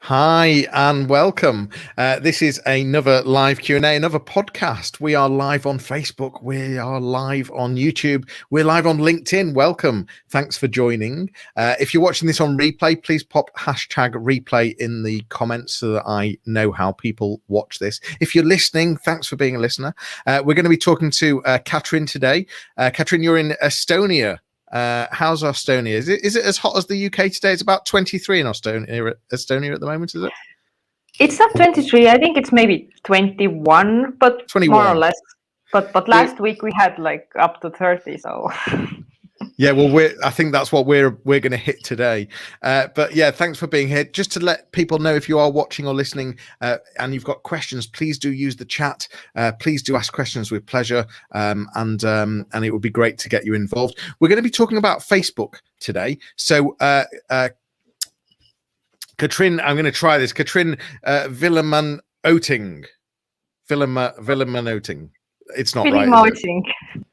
Hi and welcome. This is another live Q&A, another podcast. We are live on Facebook. We are live on YouTube. We're live on LinkedIn. Welcome. Thanks for joining. If you're watching this on replay, please pop hashtag replay in the comments so that I know how people watch this. If you're listening, thanks for being a listener. We're going to be talking to Katrin today. Katrin, you're in Estonia. How's Estonia? Is it as hot as the UK today? It's about 23 in Estonia at the moment, is it? It's not 23. I think it's maybe 21, but 21. more or less. But last week we had like up to 30. So yeah, well, I think that's what we're going to hit today. But yeah, thanks for being here. Just to let people know, if you are watching or listening and you've got questions, please do use the chat. Please do ask questions with pleasure, and it would be great to get you involved. We're going to be talking about Facebook today. So Katrin, I'm going to try this. Katrin Vilimaa-Otsing. Vilimaa-Otsing. It's not Vilimaa-Otsing.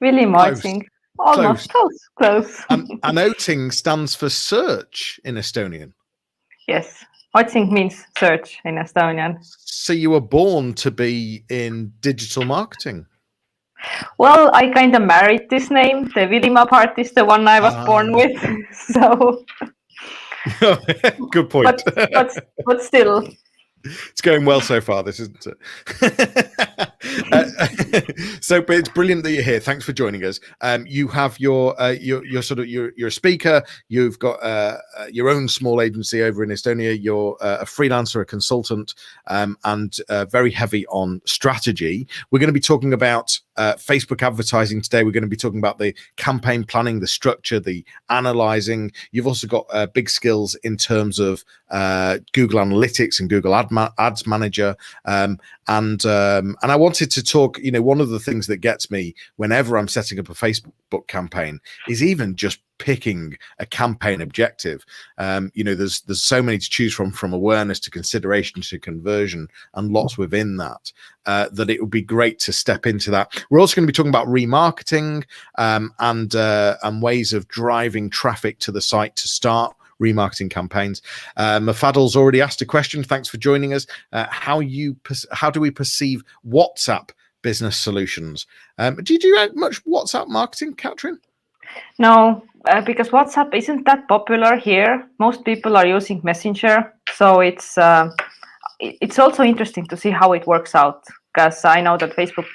Vilimaa-Otsing. Almost close. And Otsing stands for search in Estonian. Yes, Otsing means search in Estonian. So you were born to be in digital marketing? Well, I kind of married this name. The Vilimaa part is the one I was born with. So good point. But still. It's going well so far, this, isn't it? But it's brilliant that you're here. Thanks for joining us. You have you're a speaker. You've got your own small agency over in Estonia. You're a freelancer, a consultant, and very heavy on strategy. We're going to be talking about Facebook advertising today. We're going to be talking about the campaign planning, the structure, the analyzing. You've also got big skills in terms of Google Analytics and Google Ads Manager, and I wanted to talk. One of the things that gets me whenever I'm setting up a Facebook campaign is even just picking a campaign objective. There's so many to choose from awareness to consideration to conversion, and lots within that. That it would be great to step into that. We're also going to be talking about remarketing and ways of driving traffic to the site to start remarketing campaigns. Mafadal's already asked a question. Thanks for joining us. How do we perceive WhatsApp business solutions? Do you do much WhatsApp marketing, Katrin? No, because WhatsApp isn't that popular here. Most people are using Messenger, so it's also interesting to see how it works out. Because I know that Facebook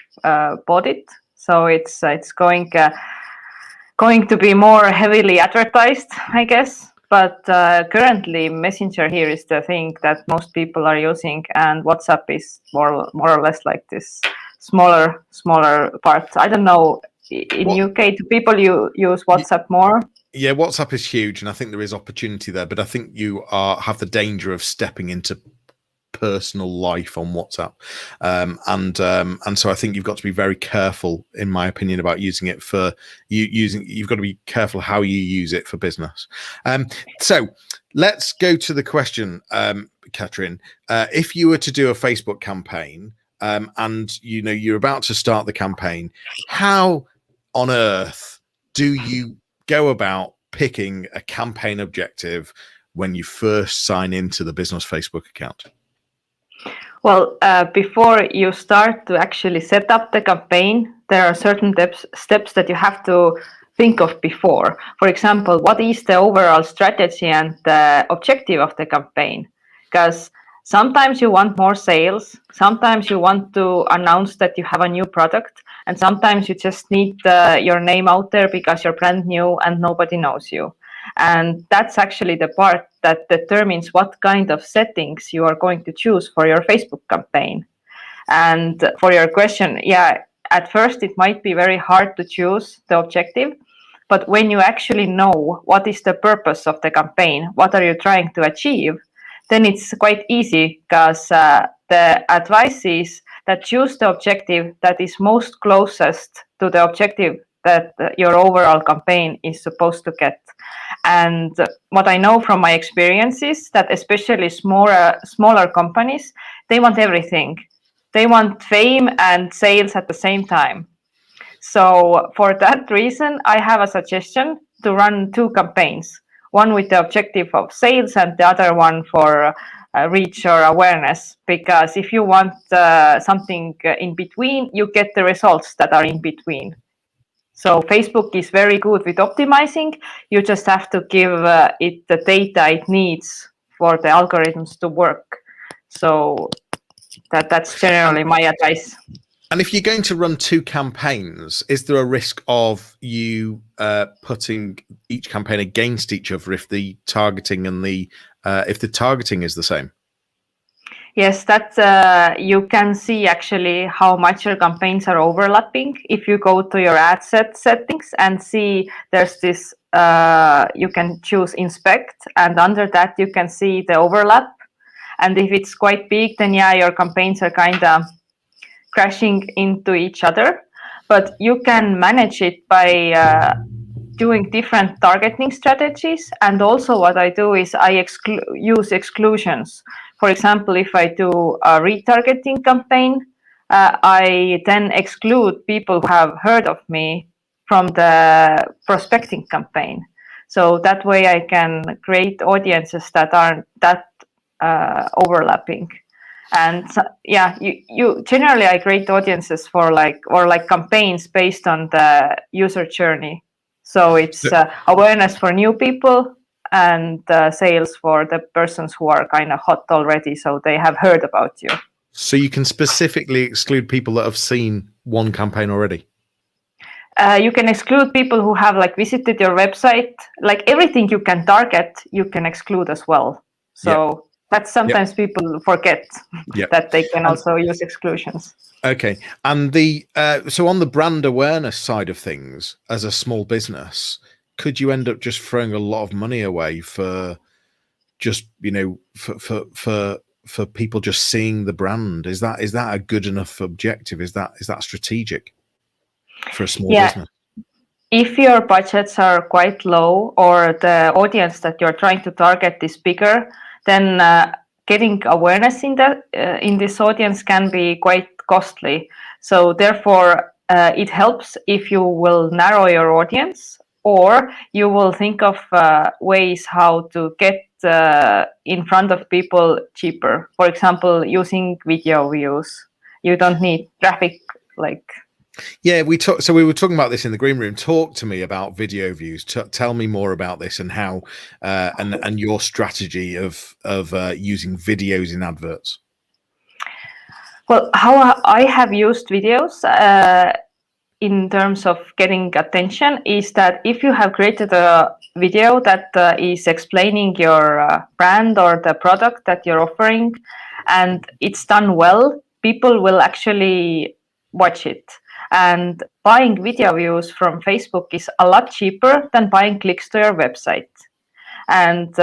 bought it, so it's going to be more heavily advertised, I guess. But currently, Messenger here is the thing that most people are using, and WhatsApp is more or less like this smaller part. I don't know. In UK, do people use WhatsApp more? Yeah, WhatsApp is huge, and I think there is opportunity there. But I think you have the danger of stepping into personal life on WhatsApp, and so I think you've got to be very careful, in my opinion, about using it for you've got to be careful how you use it for business. So let's go to the question, Katrin. If you were to do a Facebook campaign, and you're about to start the campaign, how on earth do you go about picking a campaign objective when you first sign into the business Facebook account? Well, before you start to actually set up the campaign, there are certain steps that you have to think of before. For example, what is the overall strategy and the objective of the campaign? Because sometimes you want more sales, sometimes you want to announce that you have a new product, and sometimes you just need your name out there because you're brand new and nobody knows you. And that's actually the part that determines what kind of settings you are going to choose for your Facebook campaign. And for your question, yeah, at first it might be very hard to choose the objective, but when you actually know what is the purpose of the campaign, what are you trying to achieve, then it's quite easy, because the advice is that choose the objective that is most closest to the objective that your overall campaign is supposed to get. And what I know from my experience is that especially smaller companies, they want everything. They want fame and sales at the same time. So for that reason, I have a suggestion to run two campaigns, one with the objective of sales and the other one for reach or awareness, because if you want something in between, you get the results that are in between. So Facebook is very good with optimizing. You just have to give it the data it needs for the algorithms to work. So that's generally my advice. And if you're going to run 2 campaigns, is there a risk of you putting each campaign against each other if the targeting and if the targeting is the same? Yes, that you can see actually how much your campaigns are overlapping. If you go to your ad set settings and see there's this, you can choose inspect, and under that you can see the overlap. And if it's quite big, then yeah, your campaigns are kind of crashing into each other. But you can manage it by doing different targeting strategies. And also what I do is I use exclusions. For example, if I do a retargeting campaign, I then exclude people who have heard of me from the prospecting campaign. So that way I can create audiences that aren't that overlapping. And yeah, you generally I create audiences for like campaigns based on the user journey. So it's awareness for new people and sales for the persons who are kind of hot already, so they have heard about you. So you can specifically exclude people that have seen one campaign already? You can exclude people who have like visited your website. Like everything you can target, you can exclude as well. So that's sometimes people forget that they can also use exclusions. Okay. And so on the brand awareness side of things, as a small business, could you end up just throwing a lot of money away for just, for people just seeing the brand? Is that a good enough objective? Is that strategic for a small business? If your budgets are quite low or the audience that you're trying to target is bigger, then getting awareness in this audience can be quite costly. So therefore, it helps if you will narrow your audience, or you will think of ways how to get in front of people cheaper. For example, using video views. You don't need traffic like. Yeah, we were talking about this in the green room. Talk to me about video views. Tell me more about this and how and your strategy of using videos in adverts. Well, how I have used videos in terms of getting attention is that if you have created a video that is explaining your brand or the product that you're offering, and it's done well, people will actually watch it. And buying video views from Facebook is a lot cheaper than buying clicks to your website. And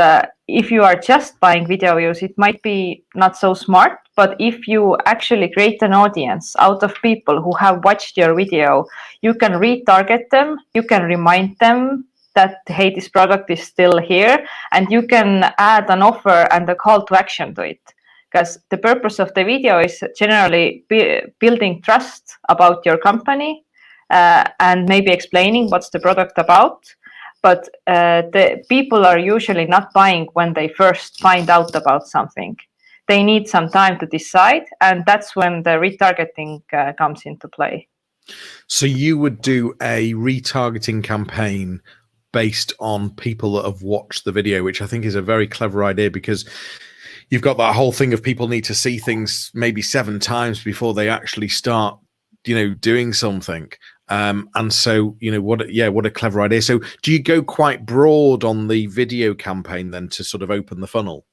if you are just buying video views, it might be not so smart. But if you actually create an audience out of people who have watched your video, you can retarget them. You can remind them that, hey, this product is still here. And you can add an offer and a call to action to it. Because the purpose of the video is generally building trust about your company and maybe explaining what's the product about. But the people are usually not buying when they first find out about something. They need some time to decide, and that's when the retargeting comes into play. So you would do a retargeting campaign based on people that have watched the video, which I think is a very clever idea, because you've got that whole thing of people need to see things maybe 7 times before they actually start, doing something. And so, what a clever idea. So do you go quite broad on the video campaign then to sort of open the funnel?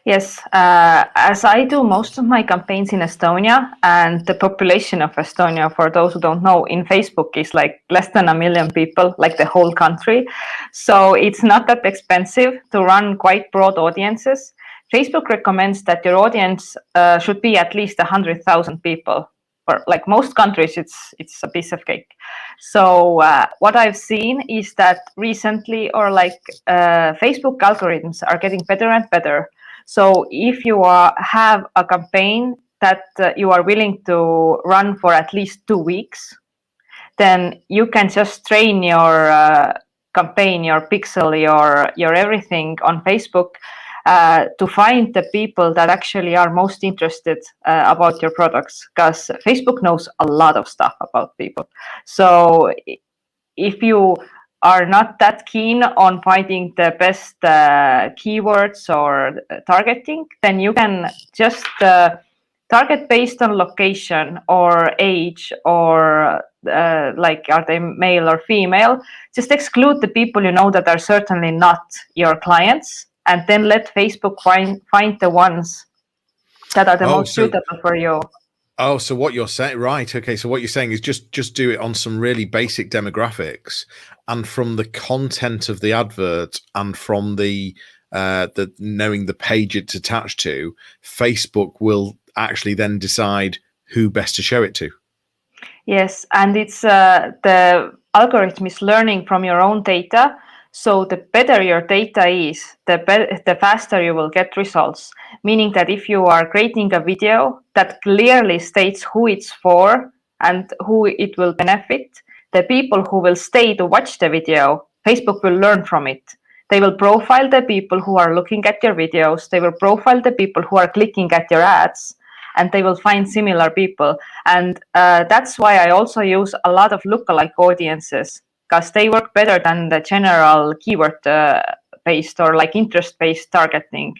Yes, as I do most of my campaigns in Estonia, and the population of Estonia, for those who don't know, in Facebook is like less than 1 million people, like the whole country. So it's not that expensive to run quite broad audiences. Facebook recommends that your audience should be at least 100,000 people. Or like most countries, it's a piece of cake. So what I've seen is that recently, or like Facebook algorithms are getting better and better. So if you have a campaign that you are willing to run for at least 2 weeks, then you can just train your campaign, your pixel, your everything on Facebook to find the people that actually are most interested about your products, because Facebook knows a lot of stuff about people. So if you are not that keen on finding the best keywords or targeting, then you can just target based on location or age or like are they male or female. Just exclude the people you know that are certainly not your clients, and then let Facebook find the ones that are the most suitable for you. Oh, so what you're saying, right? Okay, so what you're saying is just do it on some really basic demographics, and from the content of the advert and from the knowing the page it's attached to, Facebook will actually then decide who best to show it to. Yes, and it's the algorithm is learning from your own data. So the better your data is, the faster you will get results. Meaning that if you are creating a video that clearly states who it's for and who it will benefit, the people who will stay to watch the video, Facebook will learn from it. They will profile the people who are looking at your videos. They will profile the people who are clicking at your ads, and they will find similar people. And that's why I also use a lot of lookalike audiences, because they work better than the general keyword based or like interest based targeting,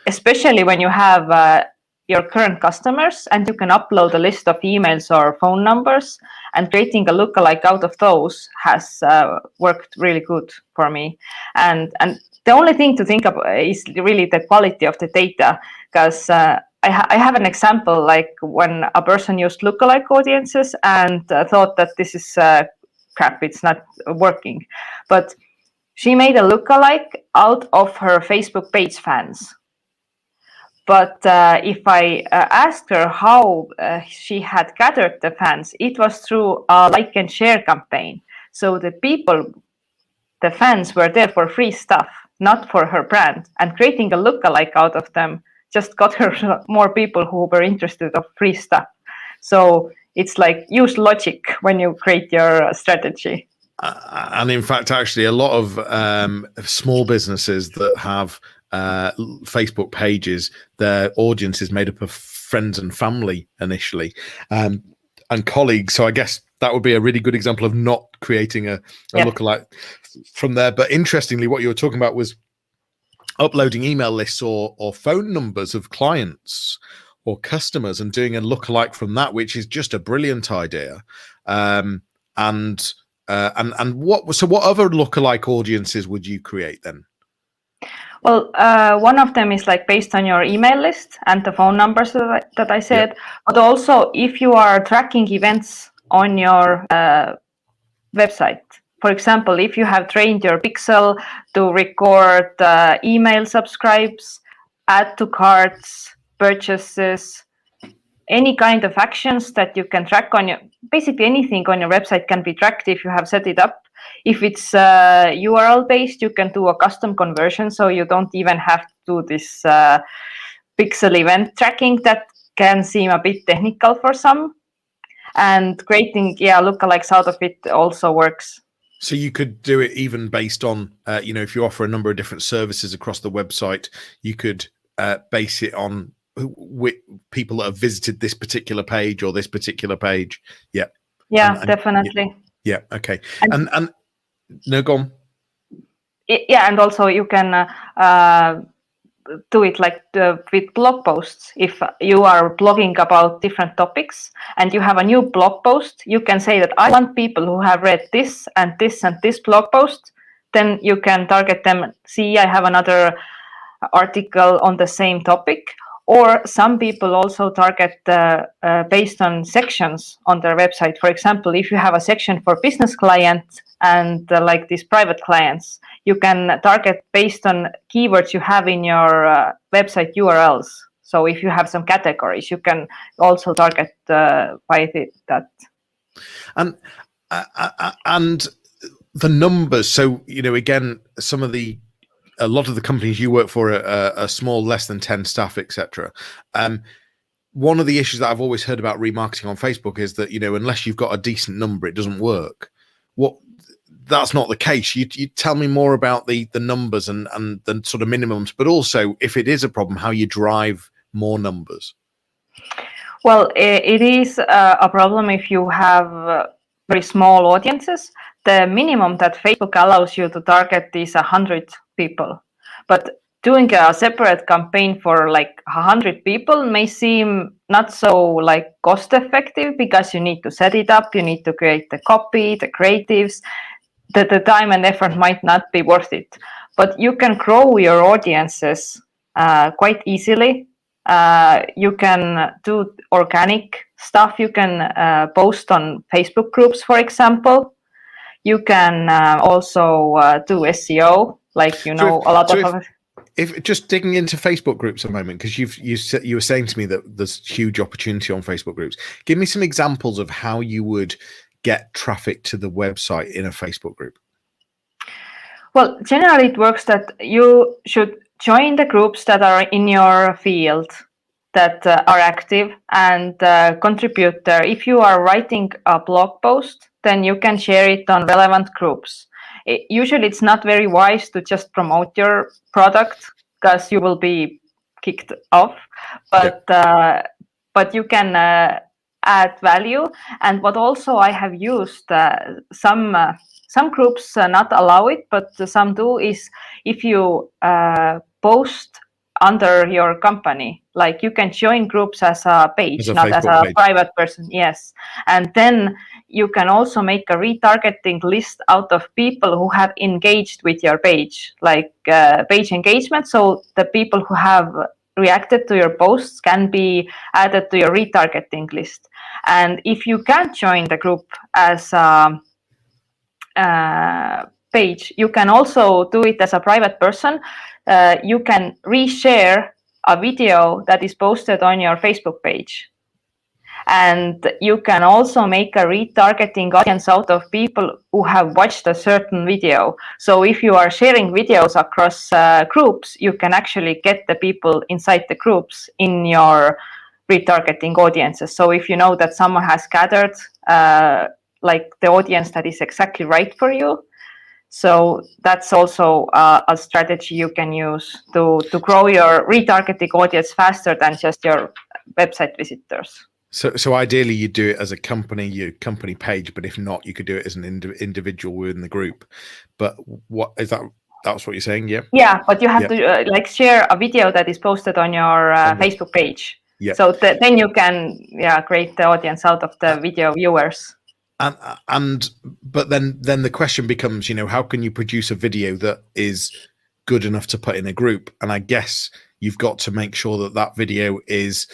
especially when you have your current customers and you can upload a list of emails or phone numbers, and creating a lookalike out of those has worked really good for me. And the only thing to think about is really the quality of the data, because I have an example, like when a person used lookalike audiences and thought that this is crap, it's not working. But she made a lookalike out of her Facebook page fans. But if I asked her how she had gathered the fans, it was through a like and share campaign. So the people, the fans were there for free stuff, not for her brand. And creating a lookalike out of them just got her more people who were interested of free stuff. So it's like use logic when you create your strategy. And in fact, actually, a lot of small businesses that have Facebook pages, their audience is made up of friends and family initially, and colleagues. So I guess that would be a really good example of not creating a lookalike from there. But interestingly, what you were talking about was uploading email lists or phone numbers of clients or customers and doing a lookalike from that, which is just a brilliant idea. And what other lookalike audiences would you create then? Well, one of them is like based on your email list and the phone numbers that I said, but also if you are tracking events on your website. For example, if you have trained your Pixel to record email subscribes, add to carts, purchases, any kind of actions that you can track on your, basically anything on your website can be tracked if you have set it up. If it's URL based, you can do a custom conversion, so you don't even have to do this Pixel event tracking that can seem a bit technical for some. And creating lookalikes out of it also works. So you could do it even based on, if you offer a number of different services across the website, you could base it on people that have visited this particular page or this particular page. Yeah. Yeah, and definitely. Yeah. Okay. And no, go on. Yeah, and also you can do it like with blog posts. If you are blogging about different topics and you have a new blog post, you can say that I want people who have read this and this and this blog post. Then you can target them. See, I have another article on the same topic. Or some people also target based on sections on their website. For example, if you have a section for business clients and like these private clients, you can target based on keywords you have in your website URLs. So if you have some categories, you can also target by that. And the numbers. So, again, a lot of the companies you work for are small, less than 10 staff, etc. One of the issues that I've always heard about remarketing on Facebook is that, unless you've got a decent number, it doesn't work. that's not the case. You tell me more about the numbers and the sort of minimums, but also if it is a problem, how you drive more numbers. Well, it is a problem if you have very small audiences. The minimum that Facebook allows you to target is 100 people. But doing a separate campaign for like 100 people may seem not so like cost effective, because you need to set it up, you need to create the copy, the creatives. The time and effort might not be worth it. But you can grow your audiences quite easily. You can do organic stuff. You can post on Facebook groups, for example. You can also do SEO, like a lot of. If just digging into Facebook groups a moment, because you were saying to me that there's huge opportunity on Facebook groups. Give me some examples of how you would get traffic to the website in a Facebook group. Well, generally it works that you should join the groups that are in your field, that are active, and contribute there. If you are writing a blog post, then you can share it on relevant groups. Usually it's not very wise to just promote your product, because you will be kicked off, but you can add value. And what also I have used, some groups not allow it, but some do, is if you post under your company, like you can join groups as a page, not as a private person. Yes. And then you can also make a retargeting list out of people who have engaged with your page, like page engagement. So the people who have reacted to your posts can be added to your retargeting list. And if you can't join the group as a page, you can also do it as a private person. You can reshare a video that is posted on your Facebook page. And you can also make a retargeting audience out of people who have watched a certain video. So if you are sharing videos across groups, you can actually get the people inside the groups in your retargeting audiences. So if you know that someone has gathered like the audience that is exactly right for you, so that's also a strategy you can use to grow your retargeting audience faster than just your website visitors. So ideally you do it as a company, your company page, but if not, you could do it as an individual within the group. But what is that? That's what you're saying, yeah? Yeah, but you have to like share a video that is posted on your Facebook page. Yeah. So then you can create the audience out of the video viewers. But then the question becomes, how can you produce a video that is good enough to put in a group? And I guess you've got to make sure that that video is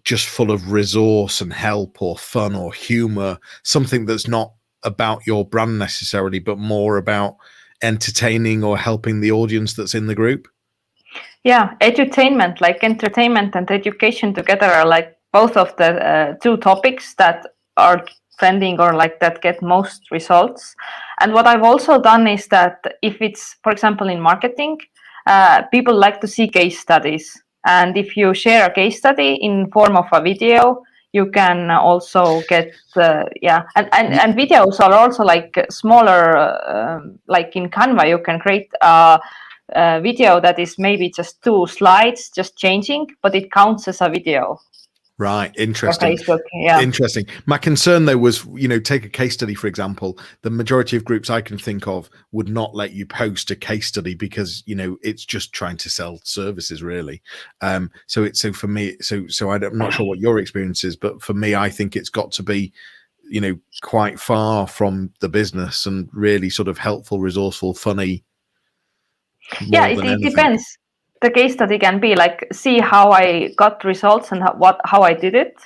just full of resource and help or fun or humor, something that's not about your brand necessarily, but more about entertaining or helping the audience that's in the group. Yeah, edutainment, like entertainment and education together are like both of the two topics that are trending or like that get most results. And what I've also done is that if it's, for example, in marketing, people like to see case studies. And if you share a case study in form of a video, you can also get and videos are also like smaller, like in Canva, you can create a video that is maybe just 2 slides, just changing, but it counts as a video. Right. Interesting. Facebook, yeah. Interesting. My concern though was, take a case study, for example, the majority of groups I can think of would not let you post a case study because, it's just trying to sell services really. So for me, I'm not sure what your experience is, but for me, I think it's got to be, quite far from the business and really sort of helpful, resourceful, funny. Yeah, it depends. The case study can be like, see how I got results and how I did it.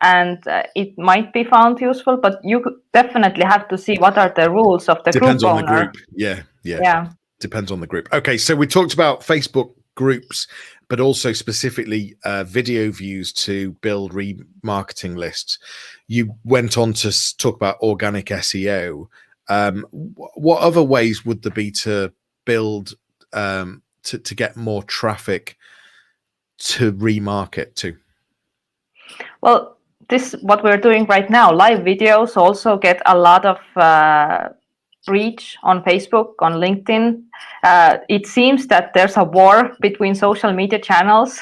And it might be found useful, but you definitely have to see what are the rules of the Depends group on owner. the group. Yeah. Depends on the group. Okay, so we talked about Facebook groups, but also specifically video views to build remarketing lists. You went on to talk about organic SEO. What other ways would there be to build to get more traffic to remarket to? Well, this what we're doing right now. Live videos also get a lot of reach on Facebook, on LinkedIn. It seems that there's a war between social media channels.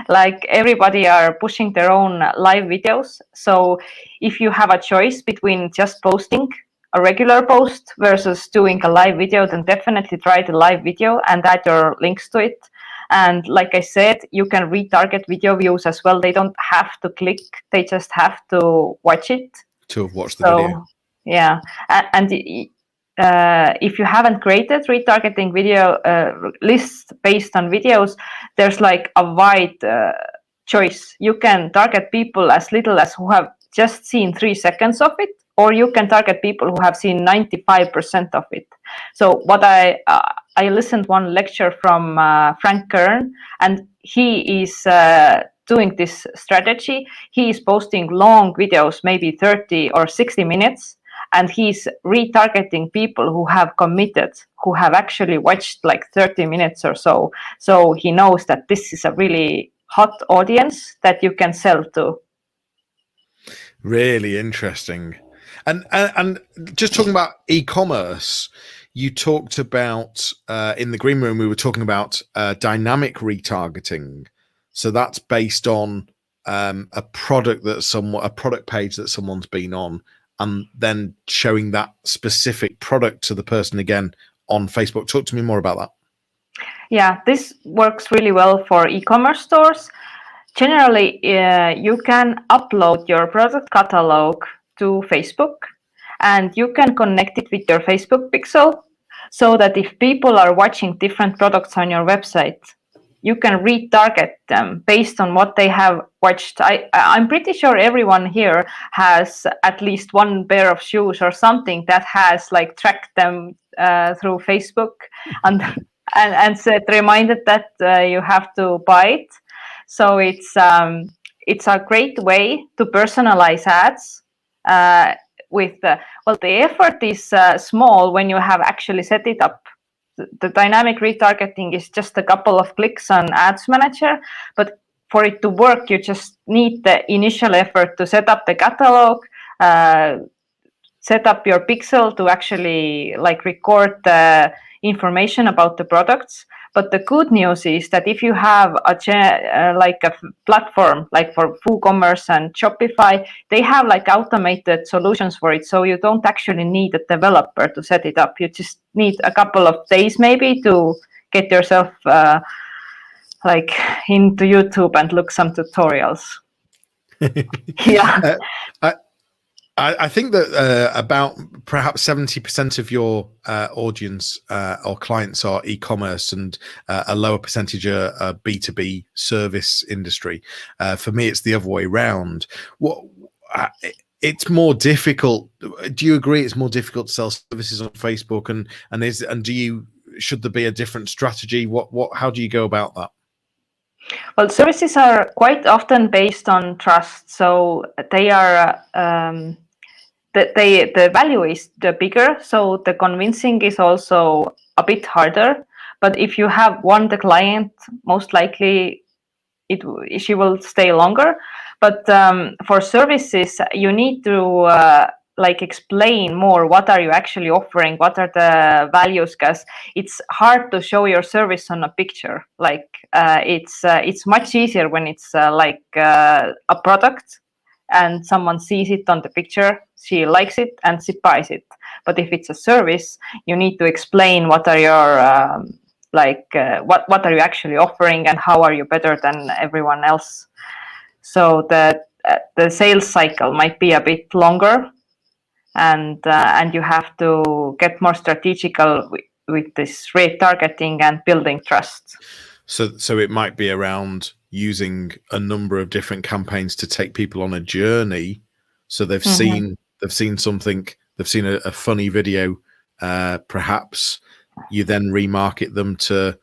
Like everybody are pushing their own live videos. So if you have a choice between just posting a regular post versus doing a live video, then definitely try the live video and add your links to it. And like I said, you can retarget video views as well. They don't have to click, they just have to watch it. To have watched the video. Yeah. And if you haven't created retargeting video lists based on videos, there's like a wide choice. You can target people as little as who have just seen 3 seconds of it, or you can target people who have seen 95% of it. So what I listened one lecture from Frank Kern, and he is doing this strategy. He is posting long videos, maybe 30 or 60 minutes, and he's retargeting people who have committed, who have actually watched like 30 minutes or so. So he knows that this is a really hot audience that you can sell to. Really interesting. And just talking about e-commerce, you talked about in the green room, we were talking about dynamic retargeting. So that's based on a product a product page that someone's been on, and then showing that specific product to the person again on Facebook. Talk to me more about that. Yeah, this works really well for e-commerce stores. Generally, you can upload your product catalog to Facebook, and you can connect it with your Facebook pixel so that if people are watching different products on your website, you can retarget them based on what they have watched. I'm pretty sure everyone here has at least one pair of shoes or something that has like tracked them through Facebook and said, reminded that you have to buy it. So it's a great way to personalize ads. The effort is small when you have actually set it up. The dynamic retargeting is just a couple of clicks on Ads Manager, but for it to work, you just need the initial effort to set up the catalog, set up your pixel to actually like record the information about the products. But the good news is that if you have a platform like for WooCommerce and Shopify, they have like automated solutions for it. So you don't actually need a developer to set it up. You just need a couple of days maybe to get yourself into YouTube and look some tutorials. Yeah. I think that about perhaps 70% of your audience or clients are e-commerce, and a lower percentage are B2B service industry. For me, it's the other way around. It's more difficult. Do you agree it's more difficult to sell services on Facebook? Should there be a different strategy? How do you go about that? Well, services are quite often based on trust, so they are. The value is the bigger, so the convincing is also a bit harder. But if you have won the client, most likely she will stay longer. But for services, you need to explain more. What are you actually offering? What are the values? Because it's hard to show your service on a picture. It's much easier when it's a product and someone sees it on the picture, she likes it, and she buys it. But if it's a service, you need to explain what are your what are you actually offering and how are you better than everyone else. So the sales cycle might be a bit longer, and you have to get more strategical with this retargeting and building trust. So it might be around using a number of different campaigns to take people on a journey. So they've seen something, they've seen a funny video. Perhaps you then remarket them to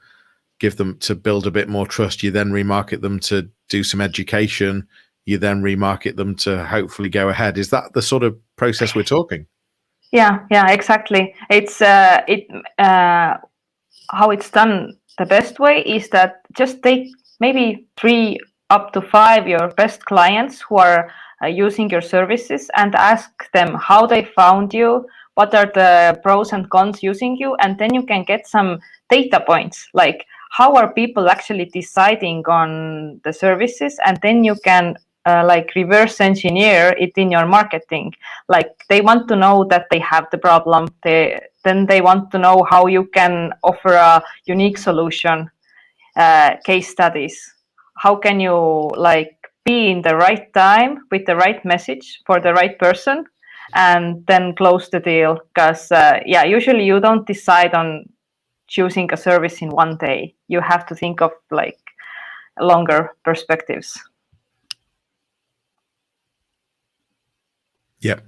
build a bit more trust. You then remarket them to do some education. You then remarket them to hopefully go ahead. Is that the sort of process we're talking? Yeah, exactly. It's how it's done. The best way is that just take maybe 3 up to 5 your best clients who are using your services and ask them how they found you, what are the pros and cons using you, and then you can get some data points, like how are people actually deciding on the services, and then you can like reverse engineer it in your marketing. Like they want to know that they have the problem, then they want to know how you can offer a unique solution, case studies. How can you like be in the right time with the right message for the right person, and then close the deal? Because usually you don't decide on choosing a service in one day. You have to think of like longer perspectives. Yeah.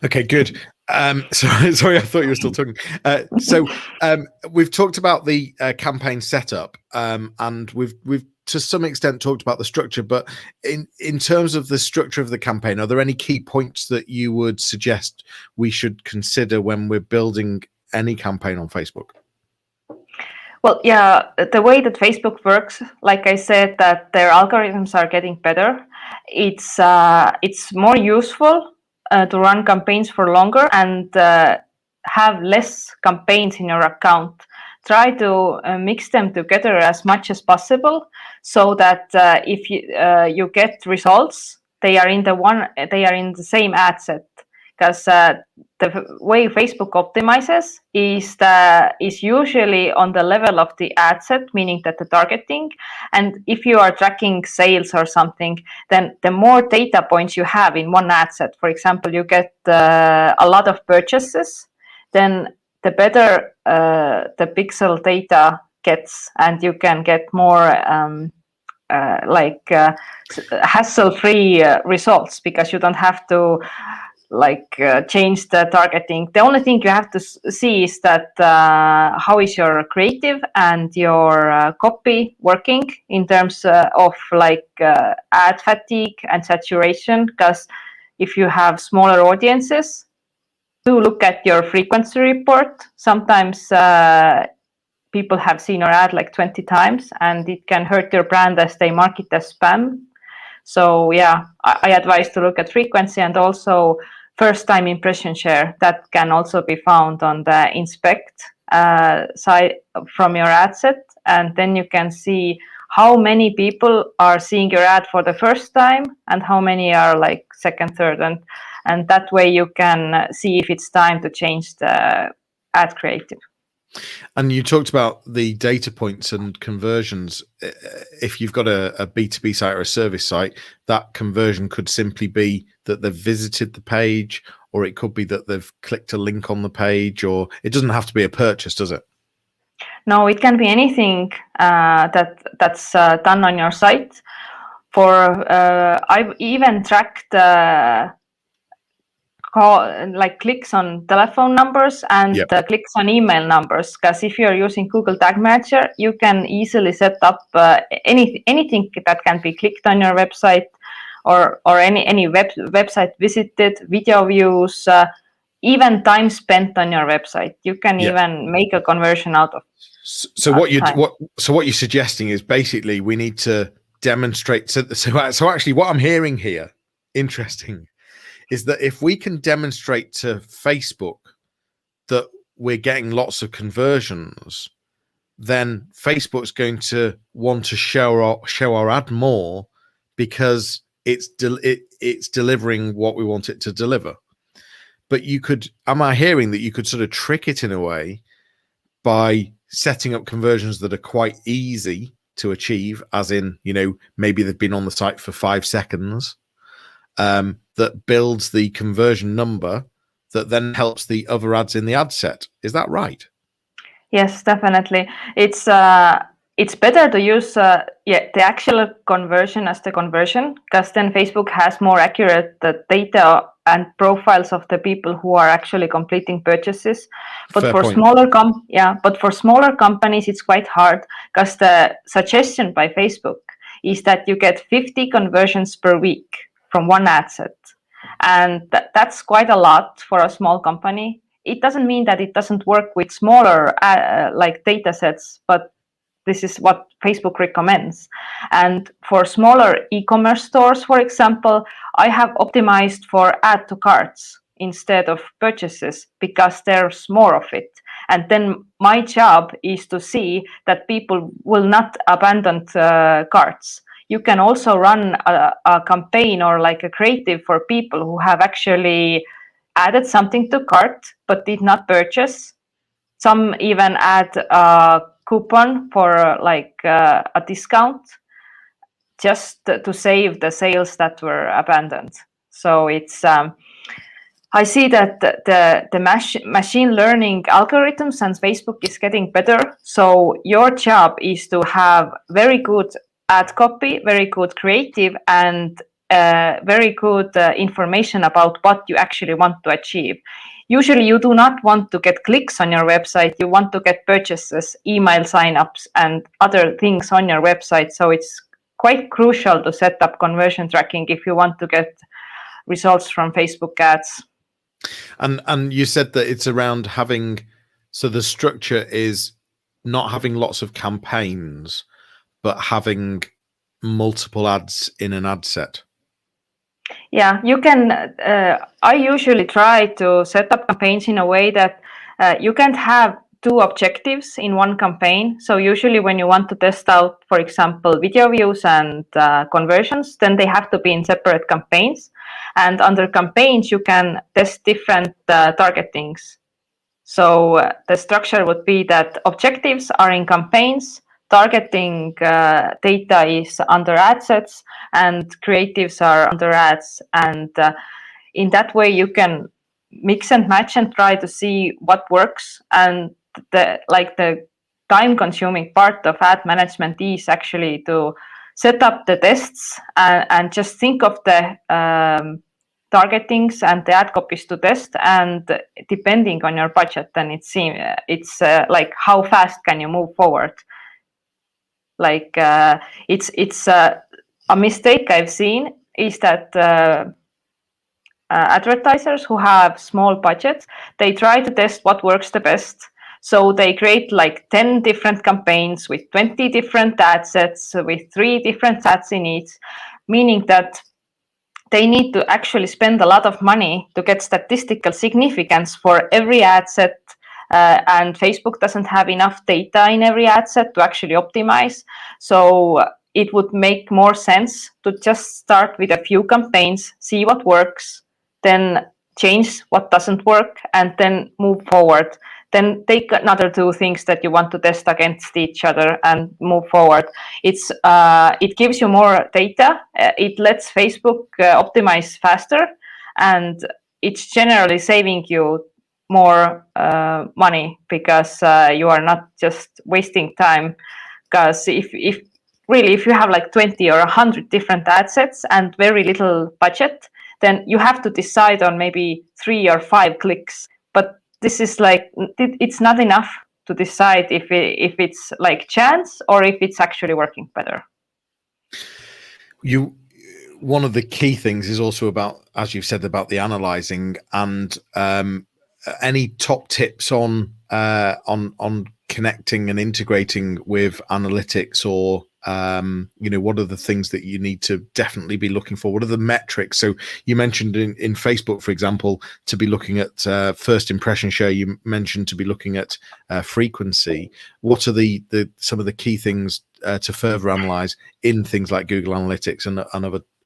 Okay, good. Sorry, I thought you were still talking. We've talked about the campaign setup, and we've to some extent talked about the structure. But in terms of the structure of the campaign, are there any key points that you would suggest we should consider when we're building any campaign on Facebook? Well, yeah, the way that Facebook works, like I said, that their algorithms are getting better. It's more useful to run campaigns for longer and have less campaigns in your account. Try to mix them together as much as possible, so that if you get results, they are in the same ad set. Because the way Facebook optimizes is usually on the level of the ad set, meaning that the targeting. And if you are tracking sales or something, then the more data points you have in one ad set, for example, you get a lot of purchases, then the better the pixel data gets, and you can get more hassle-free results, because you don't have to change the targeting. The only thing you have to see is that how is your creative and your copy working in terms of ad fatigue and saturation. Because if you have smaller audiences, do look at your frequency report. Sometimes people have seen your ad like 20 times, and it can hurt your brand as they mark it as spam. So yeah, I advise to look at frequency, and also first time impression share. That can also be found on the inspect side from your ad set, and then you can see how many people are seeing your ad for the first time and how many are like second, third, and that way you can see if it's time to change the ad creative. And you talked about the data points and conversions. If you've got a B2B site or a service site, that conversion could simply be that they've visited the page, or it could be that they've clicked a link on the page, or it doesn't have to be a purchase, does it? No, it can be anything that's done on your site. I've even tracked clicks on telephone numbers and clicks on email numbers, because if you're using Google Tag Manager, you can easily set up anything that can be clicked on your website, or any website visited, video views, even time spent on your website. You can even make a conversion out of. So what you're suggesting is basically we need to demonstrate. So actually, what I'm hearing here, interesting, is that if we can demonstrate to Facebook that we're getting lots of conversions, then Facebook's going to want to show our ad more, because it's delivering what we want it to deliver. But am I hearing that you could sort of trick it in a way by setting up conversions that are quite easy to achieve, as in, maybe they've been on the site for 5 seconds, that builds the conversion number that then helps the other ads in the ad set. Is that right? Yes, definitely. It's better to use the actual conversion as the conversion, because then Facebook has more accurate data and profiles of the people who are actually completing purchases. But Fair for point. smaller companies, it's quite hard, because the suggestion by Facebook is that you get 50 conversions per week from one ad set, and that's quite a lot for a small company. It doesn't mean that it doesn't work with smaller data sets, but this is what Facebook recommends. And for smaller e-commerce stores, for example, I have optimized for add to carts instead of purchases because there's more of it. And then my job is to see that people will not abandon carts. You can also run a campaign or like a creative for people who have actually added something to cart but did not purchase. Some even add a coupon for like a discount just to save the sales that were abandoned. So it's I see that the machine learning algorithms and Facebook is getting better. So your job is to have very good ad copy, very good creative, and very good information about what you actually want to achieve. Usually you do not want to get clicks on your website. You want to get purchases, email signups, and other things on your website. So it's quite crucial to set up conversion tracking if you want to get results from Facebook ads. And you said that it's around having, so the structure is not having lots of campaigns, but having multiple ads in an ad set. Yeah, you can. I usually try to set up campaigns in a way that you can't have two objectives in one campaign. So usually when you want to test out, for example, video views and conversions, then they have to be in separate campaigns. And under campaigns, you can test different targetings. So the structure would be that objectives are in campaigns, targeting data is under ad sets, and creatives are under ads. And in that way, you can mix and match and try to see what works. And the time-consuming part of ad management is actually to set up the tests and just think of the targetings and the ad copies to test, and depending on your budget, then it's like how fast can you move forward. Like it's a mistake I've seen is that advertisers who have small budgets, they try to test what works the best. So they create like 10 different campaigns with 20 different ad sets with 3 different ads in each, meaning that they need to actually spend a lot of money to get statistical significance for every ad set. And Facebook doesn't have enough data in every ad set to actually optimize. So it would make more sense to just start with a few campaigns, see what works, then change what doesn't work, and then move forward. Then take another 2 things that you want to test against each other and move forward. It gives you more data. It lets Facebook optimize faster, and it's generally saving you more money because you are not just wasting time. Because if you have like 20 or 100 different ad sets and very little budget, then you have to decide on maybe 3 or 5 clicks. But this is like, it's not enough to decide if it's like chance or if it's actually working better. One of the key things is also about, as you've said, about the analyzing, and any top tips on connecting and integrating with analytics, or what are the things that you need to definitely be looking for? What are the metrics? So you mentioned in Facebook, for example, to be looking at first impression share. You mentioned to be looking at frequency. What are some of the key things to further analyze in things like Google Analytics and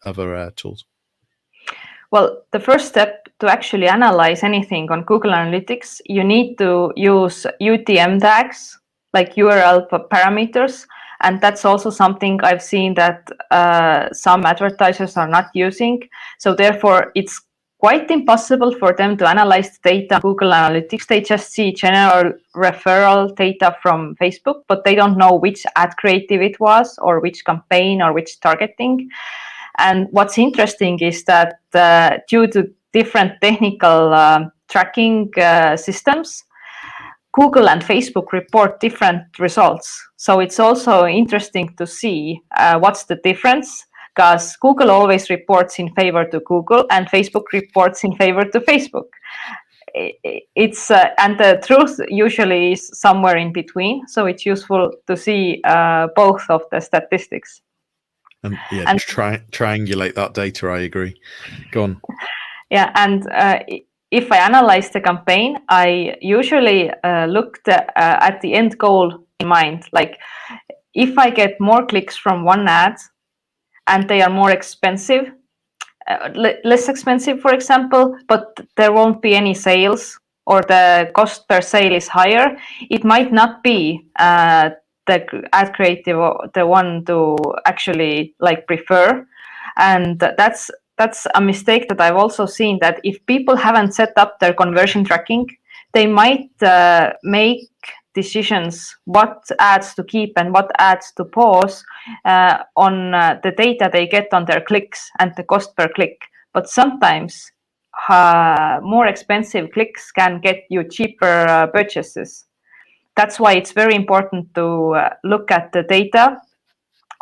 other tools? Well, the first step to actually analyze anything on Google Analytics, you need to use UTM tags, like URL parameters. And that's also something I've seen that some advertisers are not using. So therefore, it's quite impossible for them to analyze the data on Google Analytics. They just see general referral data from Facebook, but they don't know which ad creative it was, or which campaign, or which targeting. And what's interesting is that due to different technical tracking systems, Google and Facebook report different results. So it's also interesting to see what's the difference, because Google always reports in favor to Google and Facebook reports in favor to Facebook. And the truth usually is somewhere in between. So it's useful to see both of the statistics. And triangulate that data. I agree. Go on. Yeah, and if I analyze the campaign, I usually looked at the end goal in mind. Like, if I get more clicks from one ad and they are more expensive, less expensive, for example, but there won't be any sales, or the cost per sale is higher, it might not be the ad creative or the one to actually like prefer. And that's a mistake that I've also seen, that if people haven't set up their conversion tracking, they might make decisions what ads to keep and what ads to pause on the data they get on their clicks and the cost per click. But sometimes more expensive clicks can get you cheaper purchases. That's why it's very important to look at the data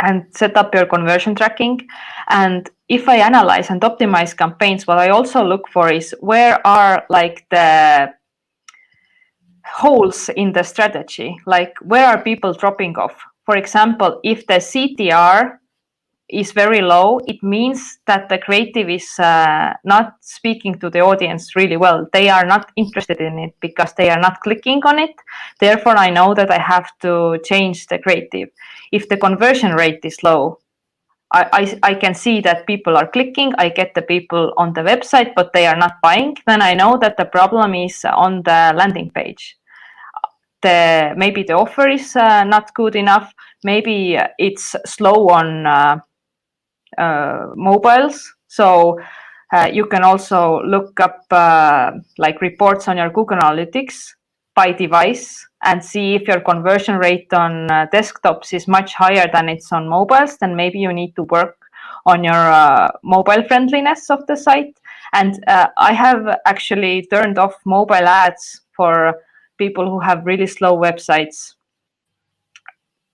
and set up your conversion tracking. And if I analyze and optimize campaigns, what I also look for is where are like the holes in the strategy, like where are people dropping off. For example, if the CTR is very low, it means that the creative is not speaking to the audience really well. They are not interested in it because they are not clicking on it. Therefore, I know that I have to change the creative. If the conversion rate is low, I can see that people are clicking, I get the people on the website, but they are not buying, then I know that the problem is on the landing page. Maybe the offer is not good enough, maybe it's slow on mobiles. So you can also look up like reports on your Google Analytics by device and see if your conversion rate on desktops is much higher than it's on mobiles. Then maybe you need to work on your mobile friendliness of the site. And I have actually turned off mobile ads for people who have really slow websites,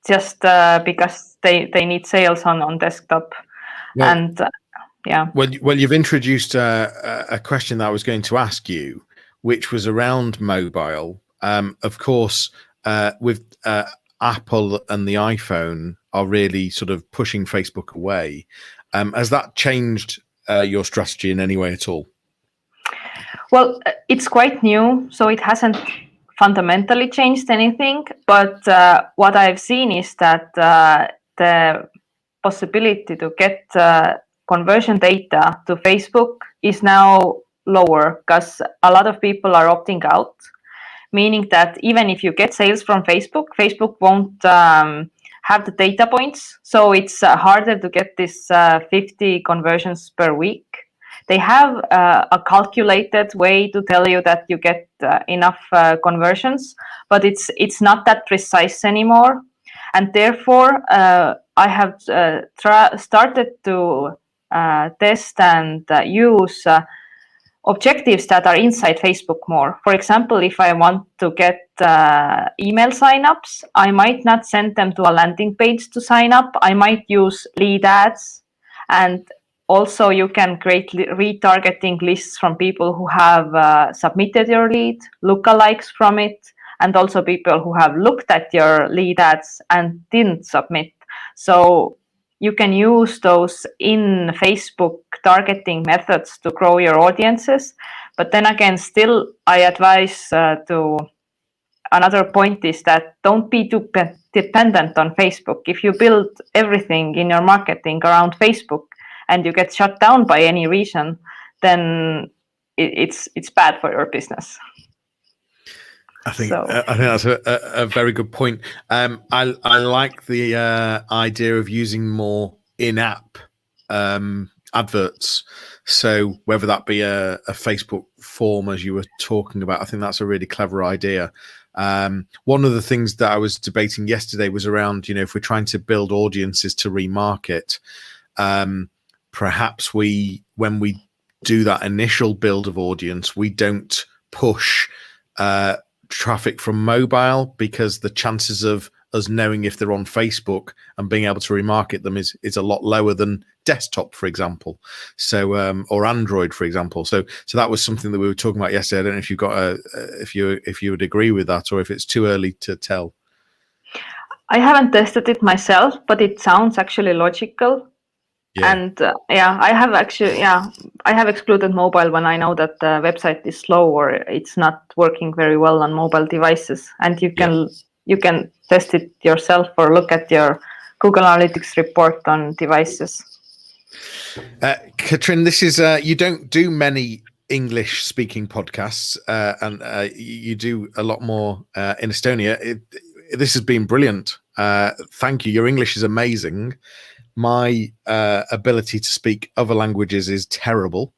just because they need sales on desktop. Well, and yeah. Well, you've introduced a question that I was going to ask you, which was around mobile. Of course, with Apple and the iPhone are really sort of pushing Facebook away. Has that changed your strategy in any way at all? Well, it's quite new, so it hasn't fundamentally changed anything. But what I've seen is that the possibility to get conversion data to Facebook is now lower because a lot of people are opting out, meaning that even if you get sales from Facebook, Facebook won't have the data points. So it's harder to get this 50 conversions per week. They have a calculated way to tell you that you get enough conversions, but it's not that precise anymore. And therefore, I have started to test and use objectives that are inside Facebook more. For example, if I want to get email signups, I might not send them to a landing page to sign up. I might use lead ads. And also you can create retargeting lists from people who have submitted your lead, lookalikes from it, and also people who have looked at your lead ads and didn't submit. So you can use those in Facebook targeting methods to grow your audiences. But then again, still, I advise to another point is that don't be too dependent on Facebook. If you build everything in your marketing around Facebook and you get shut down by any reason, then it's bad for your business. I think that's a very good point. I like the idea of using more in-app adverts. So whether that be a Facebook form, as you were talking about, I think that's a really clever idea. One of the things that I was debating yesterday was around, if we're trying to build audiences to remarket, perhaps when we do that initial build of audience, we don't push traffic from mobile, because the chances of us knowing if they're on Facebook and being able to remarket them is a lot lower than desktop, for example. So or Android, for example. So that was something that we were talking about yesterday. I don't know if you've got if you would agree with that, or if it's too early to tell. I haven't tested it myself, but it sounds actually logical. Yeah. And I have actually, I have excluded mobile when I know that the website is slow or it's not working very well on mobile devices. And you can test it yourself or look at your Google Analytics report on devices. Katrin, this is you don't do many English speaking podcasts, and you do a lot more in Estonia. This has been brilliant. Thank you. Your English is amazing. My ability to speak other languages is terrible.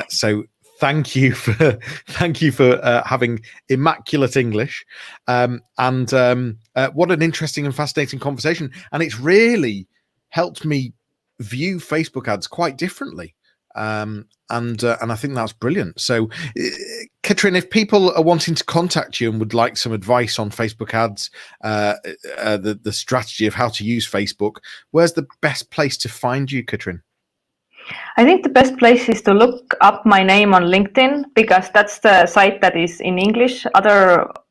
So thank you for having immaculate English. And what an interesting and fascinating conversation. And it's really helped me view Facebook ads quite differently. And I think that's brilliant. So, Katrin, if people are wanting to contact you and would like some advice on Facebook ads, the strategy of how to use Facebook, where's the best place to find you, Katrin? I think the best place is to look up my name on LinkedIn, because that's the site that is in English.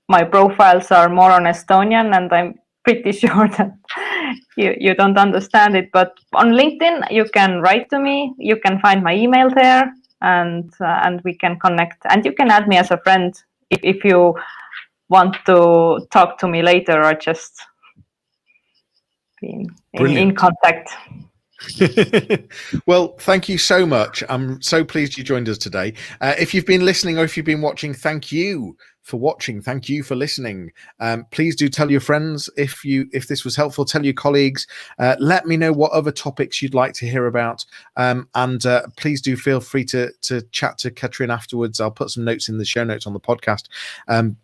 My profiles are more on Estonian, and I'm pretty sure that you don't understand it. But on LinkedIn, you can write to me. You can find my email there, and we can connect. And you can add me as a friend if you want to talk to me later or just be in contact. Well, thank you so much. I'm so pleased you joined us today. If you've been listening or if you've been watching, thank you for watching. Thank you for listening. Please do tell your friends if this was helpful. Tell your colleagues. Let me know what other topics you'd like to hear about. And please do feel free to chat to Katrin afterwards. I'll put some notes in the show notes on the podcast. And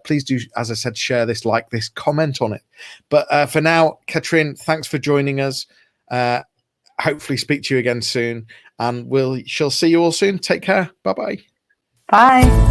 please do, as I said, share this, like this, comment on it. But for now, Katrin, thanks for joining us. Hopefully speak to you again soon, and she'll see you all soon. Take care. Bye-bye. Bye.